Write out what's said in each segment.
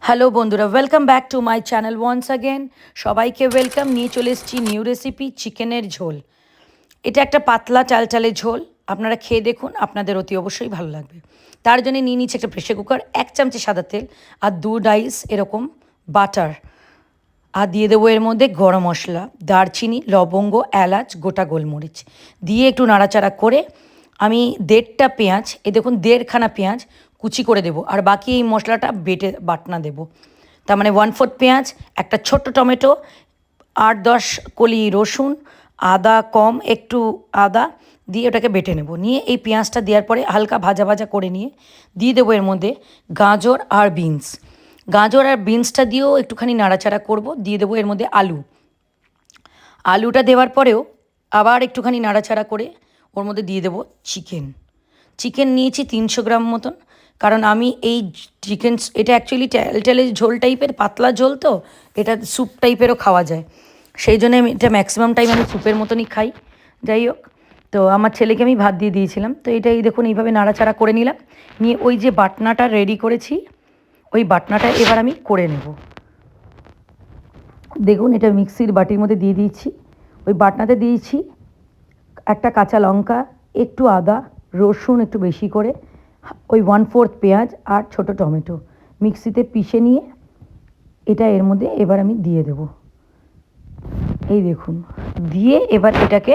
Hello বন্ধুরা, welcome back to my channel once again. সবাইকে welcome. নিয়ে চলে এসেছি নিউ রেসিপি, চিকেনের ঝোল। এটা একটা পাতলা চালচালের ঝোল। আপনারা খেয়ে দেখুন, আপনাদের অতি অবশ্যই ভালো লাগবে। তার জন্য নিয়ে নিচ্ছি একটা প্রেশার কুকার, 1 চামচে সাদা তেল আর 2 ডাইস এরকম বাটার। আর দিয়ে দেবো এর মধ্যে গরম মশলা, দারচিনি, লবঙ্গ, এলাচ, গোটা গোলমরিচ দিয়ে একটু নাড়াচাড়া করে আমি 1.5টা পেঁয়াজ, দেখুন 1.5খানা পেঁয়াজ কুচি করে দেবো, আর বাকি এই মশলাটা বাটনা দেবো। তার মানে 1/4 পেঁয়াজ, একটা ছোট্ট টমেটো, 8-10 কলি রসুন, আদা কম একটু আদা দিয়ে ওটাকে বেটে নেব। নিয়ে এই পেঁয়াজটা দেওয়ার পরে হালকা ভাজা ভাজা করে নিয়ে দিয়ে দেবো এর মধ্যে গাজর আর বিনস। গাজর আর বিনসটা দিয়েও একটুখানি নাড়াচাড়া করব। দিয়ে দেবো এর মধ্যে আলুটা দেওয়ার পরেও আবার একটুখানি নাড়াচাড়া করে ওর মধ্যে দিয়ে দেবো চিকেন নিয়েছি 300 গ্রাম মতন। কারণ আমি এই এটা অ্যাকচুয়ালি টেলে ঝোল টাইপের, পাতলা ঝোল, তো এটা স্যুপ টাইপেরও খাওয়া যায়। সেই জন্য আমি এটা ম্যাক্সিমাম টাইম আমি স্যুপের মতনই খাই। যাই হোক, তো আমার ছেলেকে আমি ভাত দিয়ে দিয়েছিলাম। তো এটাই দেখুন, এইভাবে নাড়াচাড়া করে নিলাম। নিয়ে ওই যে বাটনাটা রেডি করেছি, ওই বাটনাটা এবার আমি করে নেব। দেখুন, এটা মিক্সির বাটির মধ্যে দিয়ে দিয়েছি। ওই বাটনাতে দিয়েছি একটা কাঁচা লঙ্কা, একটু আদা, রসুন একটু বেশি করে, ওই 1/4 পেঁয়াজ আর ছোটো টমেটো মিক্সিতে পিষে নিয়ে এটা এর মধ্যে এবার আমি দিয়ে দেব। এই দেখুন, দিয়ে এবার এটাকে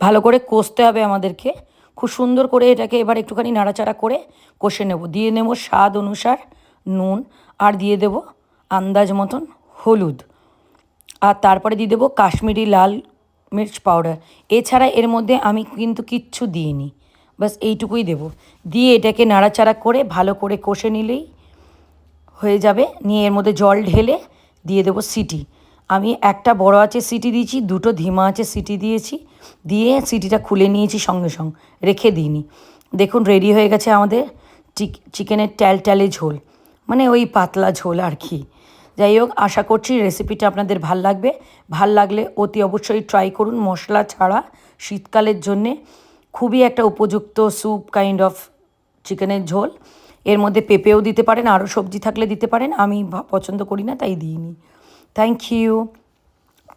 ভালো করে কষতে হবে আমাদেরকে। খুব সুন্দর করে এটাকে এবার একটুখানি নাড়াচাড়া করে কষে নেব। দিয়ে নেব স্বাদ অনুসার নুন, আর দিয়ে দেব আন্দাজ মতন হলুদ, আর তারপরে দিয়ে দেবো কাশ্মীরি লাল মির্চ পাউডার। এছাড়া এর মধ্যে আমি কিন্তু কিচ্ছু দিইনি, বাস এইটুকুই দেবো। দিয়ে এটাকে নাড়াচাড়া করে ভালো করে কষে নিলেই হয়ে যাবে। নিয়ে এর মধ্যে জল ঢেলে দিয়ে দেবো সিটি। আমি একটা বড় আঁচে সিটি দিয়েছি, 2টো ধিমা আঁচে সিটি দিয়েছি, দিয়ে সিটিটা খুলে নিয়েছি সঙ্গে সঙ্গে, রেখে দিইনি। দেখুন, রেডি হয়ে গেছে আমাদের চিকেনের ট্যালট্যালে ঝোল, মানে ওই পাতলা ঝোল আর কি। যাই হোক, আশা করছি রেসিপিটা আপনাদের ভাল লাগবে। ভাল লাগলে অতি অবশ্যই ট্রাই করুন। মশলা ছাড়া শীতকালের জন্যে খুবই একটা উপযুক্ত স্যুপ কাইন্ড অফ চিকেনের ঝোল। এর মধ্যে পেঁপেও দিতে পারেন, আরও সবজি থাকলে দিতে পারেন। আমি পছন্দ করি না, তাই দিইনি। Thank you.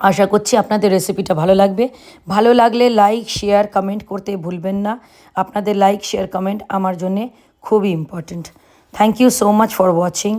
আশা করছি আপনাদের রেসিপিটা ভালো লাগবে। ভালো লাগলে লাইক, শেয়ার, কমেন্ট করতে ভুলবেন না। আপনাদের লাইক, শেয়ার, কমেন্ট আমার জন্যে খুবই important. Thank you so much for watching.